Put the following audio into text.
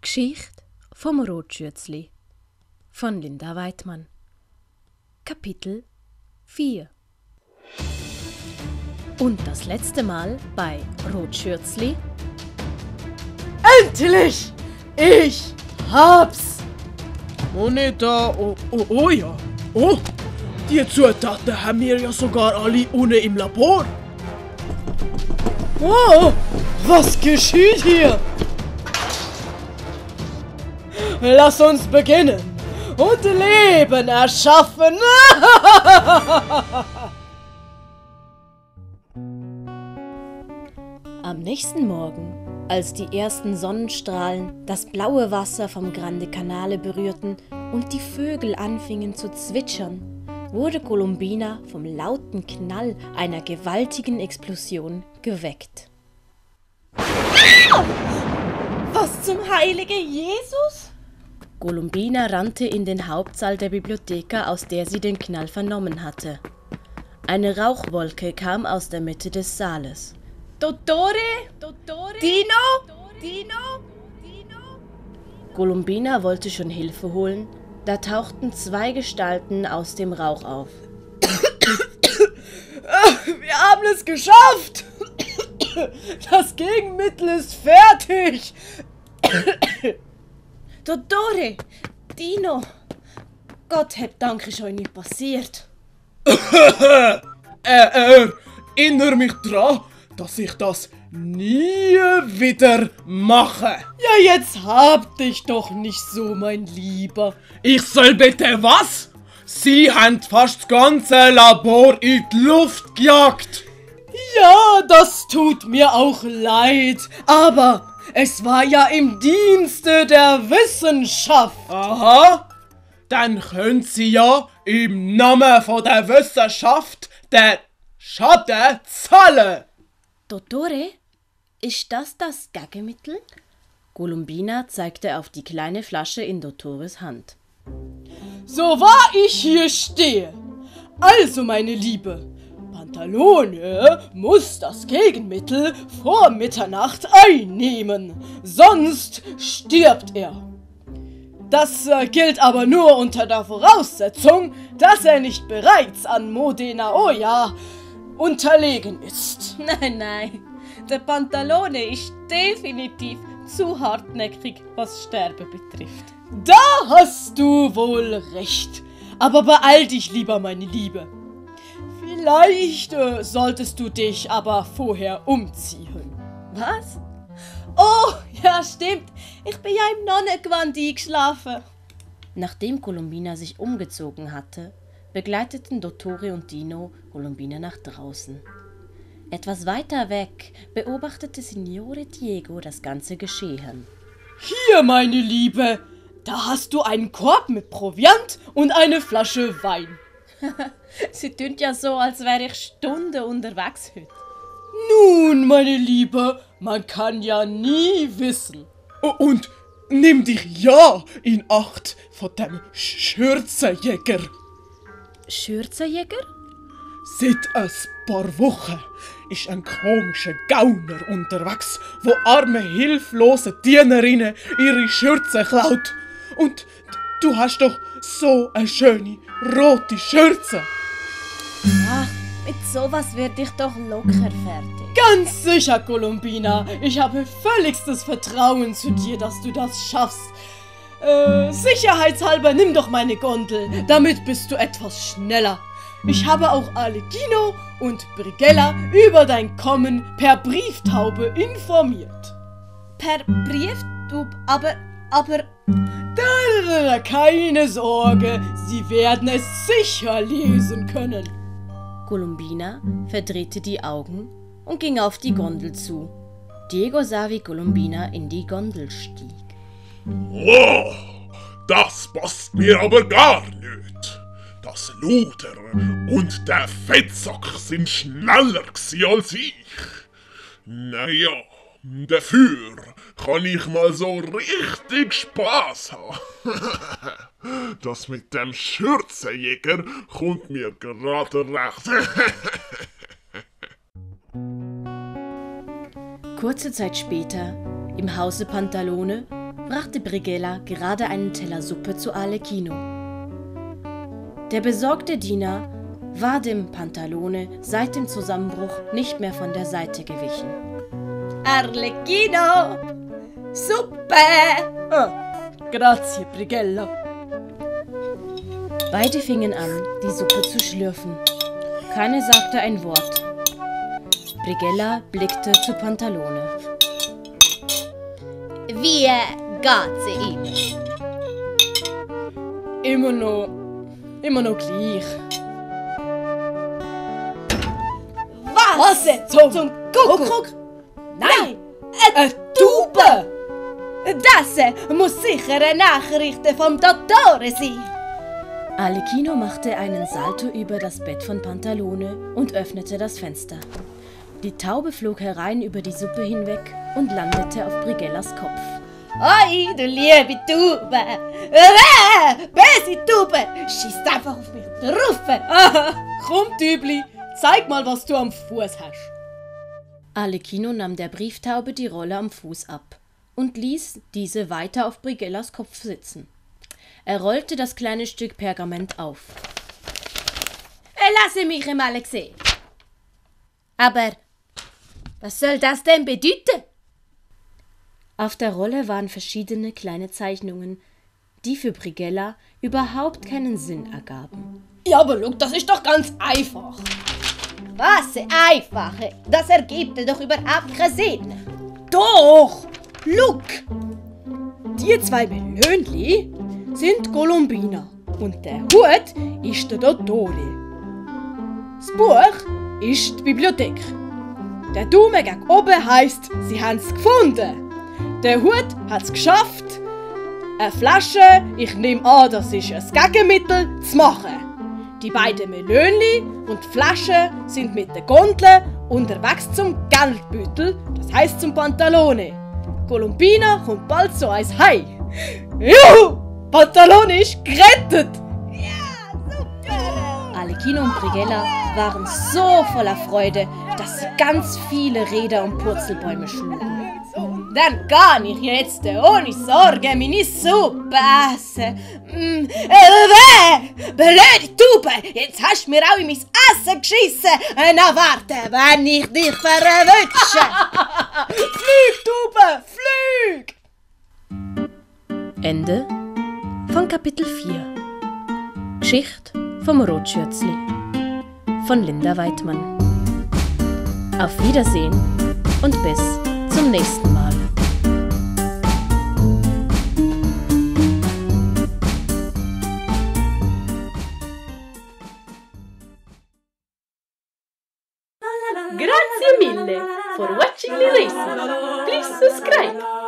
Geschichte vom Rotschürzli von Linda Weidmann. Kapitel 4. Und das letzte Mal bei Rotschürzli. Endlich! Ich hab's! Moneta, oh ja. Oh, die Zutaten haben wir ja sogar alle unten im Labor. Oh, was geschieht hier? Lass uns beginnen und Leben erschaffen. Am nächsten Morgen, als die ersten Sonnenstrahlen das blaue Wasser vom Grande Canale berührten und die Vögel anfingen zu zwitschern, wurde Columbina vom lauten Knall einer gewaltigen Explosion geweckt. Was zum heiligen Jesus? Columbina rannte in den Hauptsaal der Bibliotheka, aus der sie den Knall vernommen hatte. Eine Rauchwolke kam aus der Mitte des Saales. Dottore? Dino? Columbina wollte schon Hilfe holen, da tauchten zwei Gestalten aus dem Rauch auf. Wir haben es geschafft! Das Gegenmittel ist fertig! Dottore, Dino, Gott hab Dank, ist euch nicht passiert. Erinnere mich dran, dass ich das nie wieder mache. Ja, jetzt hab dich doch nicht so, mein Lieber. Ich soll bitte was? Sie haben fast das ganze Labor in die Luft gejagt. Ja, das tut mir auch leid, aber es war ja im Dienste der Wissenschaft. Aha, dann können Sie ja im Namen von der Wissenschaft den Schaden zahlen. Dottore, ist das das Gegenmittel? Columbina zeigte auf die kleine Flasche in Dottores Hand. So wahr ich hier stehe. Also, meine Liebe, Pantalone muss das Gegenmittel vor Mitternacht einnehmen, sonst stirbt er. Das gilt aber nur unter der Voraussetzung, dass er nicht bereits an Modena Oya unterlegen ist. Nein, der Pantalone ist definitiv zu hartnäckig, was Sterben betrifft. Da hast du wohl recht. Aber beeil dich lieber, meine Liebe. Vielleicht solltest du dich aber vorher umziehen. Was? Oh, ja stimmt. Ich bin ja im Nonnengewand eingeschlafen. Nachdem Columbina sich umgezogen hatte, begleiteten Dottore und Dino Columbina nach draußen. Etwas weiter weg beobachtete Signore Diego das ganze Geschehen. Hier, meine Liebe, da hast du einen Korb mit Proviant und eine Flasche Wein. Sie tut ja so, als wäre ich Stunden unterwegs heute. Nun, meine Liebe, man kann ja nie wissen. Und nimm dich ja in Acht von dem Schürzenjäger. Schürzenjäger? Seit ein paar Wochen ist ein komischer Gauner unterwegs, wo arme, hilflose Dienerinnen ihre Schürze klaut. Und du hast doch so eine schöne rote Schürze. Ach, mit sowas werde ich doch locker fertig. Ganz sicher, Columbina. Ich habe völligstes Vertrauen zu dir, dass du das schaffst. Sicherheitshalber nimm doch meine Gondel. Damit bist du etwas schneller. Ich habe auch Alecchino und Brigella über dein Kommen per Brieftaube informiert. Per Brieftube, aber... Keine Sorge, sie werden es sicher lesen können. Columbina verdrehte die Augen und ging auf die Gondel zu. Diego sah, wie Columbina in die Gondel stieg. Oh, das passt mir aber gar nicht. Das Luder und der Fettsack sind schneller gsi als ich. Naja, dafür kann ich mal so richtig Spaß haben. Das mit dem Schürzenjäger kommt mir gerade recht. Kurze Zeit später, im Hause Pantalone, brachte Brighella gerade einen Teller Suppe zu Arlecchino. Der besorgte Diener war dem Pantalone seit dem Zusammenbruch nicht mehr von der Seite gewichen. Arlecchino! Suppe! Grazie, Brighella. Beide fingen an, die Suppe zu schlürfen. Keine sagte ein Wort. Brighella blickte zu Pantalone. Wie geht's Ihnen? Immer noch gleich. Was zum Kuckuck? Nein, eine Taube! Das muss sicher eine Nachricht vom Dottore sein. Arlecchino machte einen Salto über das Bett von Pantalone und öffnete das Fenster. Die Taube flog herein über die Suppe hinweg und landete auf Brighellas Kopf. Oi, du liebe Taube! Böse Taube! Schießt einfach auf mich drauf! Komm, Tübli, zeig mal, was du am Fuß hast. Arlecchino nahm der Brieftaube die Rolle am Fuß ab und ließ diese weiter auf Brighellas Kopf sitzen. Er rollte das kleine Stück Pergament auf. Lasse mich einmal sehen. Aber was soll das denn bedeuten? Auf der Rolle waren verschiedene kleine Zeichnungen, die für Brighella überhaupt keinen Sinn ergaben. Ja, aber look, das ist doch ganz einfach. Was Einfache? Das ergibt doch überhaupt keinen Sinn. Doch! Look! Die zwei Melönli sind Colombina und der Hut ist der Dottore. Das Buch ist die Bibliothek. Der Daumen gegen oben heisst, sie haben es gefunden. Der Hut hat es geschafft, eine Flasche, ich nehme an, das ist ein Gegenmittel, zu machen. Die beiden Melönli und die Flasche sind mit der Gondel unterwegs zum Geldbeutel, das heisst zum Pantalone. Colombina kommt bald so eins heim. Juhu! Pantalone ist gerettet! Arlecchino und Brighella waren so voller Freude, dass sie ganz viele Räder und Purzelbäume schlugen. Dann kann ich jetzt ohne Sorge meine Suppe essen. Blöde Taube, jetzt hast du mir auch in mein Essen geschissen. Na warte, wenn ich dich verwünsche. Flüg, Taube, flüg! Ende von Kapitel 4. Geschichte vom Rotschürzli von Linda Weidmann. Auf Wiedersehen und bis zum nächsten Mal. Grazie mille for watching the lesson. Please subscribe.